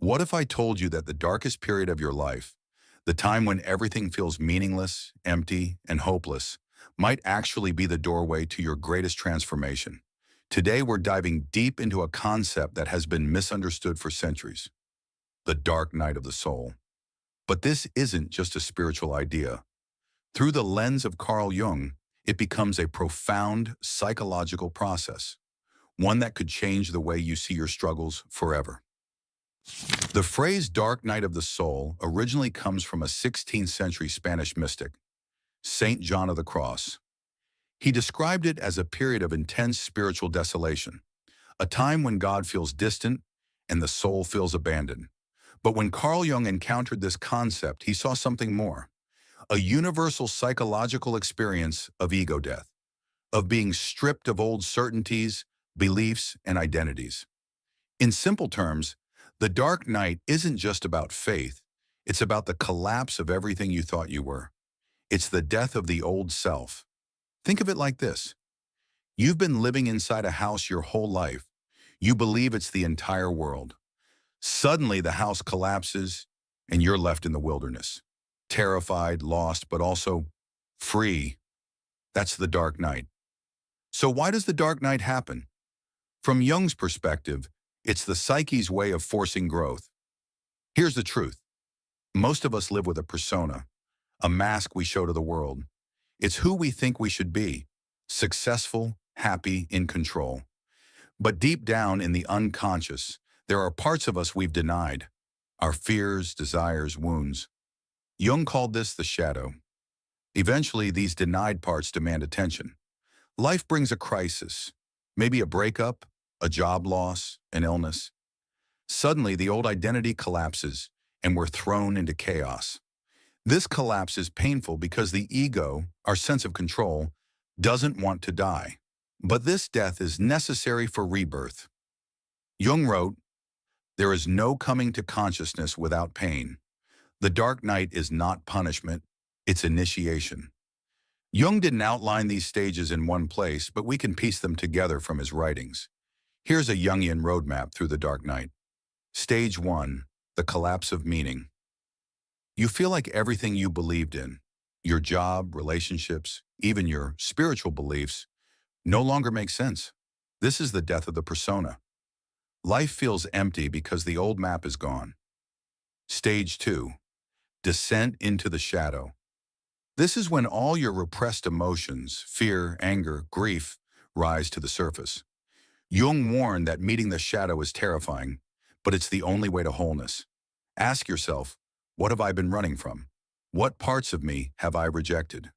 What if I told you that the darkest period of your life, the time when everything feels meaningless, empty, and hopeless, might actually be the doorway to your greatest transformation? Today, we're diving deep into a concept that has been misunderstood for centuries, the dark night of the soul. But this isn't just a spiritual idea. Through the lens of Carl Jung, it becomes a profound psychological process, one that could change the way you see your struggles forever. The phrase dark night of the soul originally comes from a 16th century Spanish mystic, Saint John of the Cross. He described it as a period of intense spiritual desolation, a time when God feels distant and the soul feels abandoned. But when Carl Jung encountered this concept, he saw something more, a universal psychological experience of ego death, of being stripped of old certainties, beliefs, and identities. In simple terms, the dark night isn't just about faith, it's about the collapse of everything you thought you were. It's the death of the old self. Think of it like this. You've been living inside a house your whole life. You believe it's the entire world. Suddenly the house collapses and you're left in the wilderness. Terrified, lost, but also free. That's the dark night. So why does the dark night happen? From Jung's perspective, it's the psyche's way of forcing growth. Here's the truth. Most of us live with a persona, a mask we show to the world. It's who we think we should be, successful, happy, in control. But deep down in the unconscious, there are parts of us we've denied, our fears, desires, wounds. Jung called this the shadow. Eventually, these denied parts demand attention. Life brings a crisis, maybe a breakup, a job loss, an illness. Suddenly, the old identity collapses and we're thrown into chaos. This collapse is painful because the ego, our sense of control, doesn't want to die. But this death is necessary for rebirth. Jung wrote, "There is no coming to consciousness without pain. The dark night is not punishment, it's initiation." Jung didn't outline these stages in one place, but we can piece them together from his writings. Here's a Jungian roadmap through the dark night. Stage 1, the collapse of meaning. You feel like everything you believed in, your job, relationships, even your spiritual beliefs, no longer make sense. This is the death of the persona. Life feels empty because the old map is gone. Stage 2, descent into the shadow. This is when all your repressed emotions, fear, anger, grief, rise to the surface. Jung warned that meeting the shadow is terrifying, but it's the only way to wholeness. Ask yourself, what have I been running from? What parts of me have I rejected?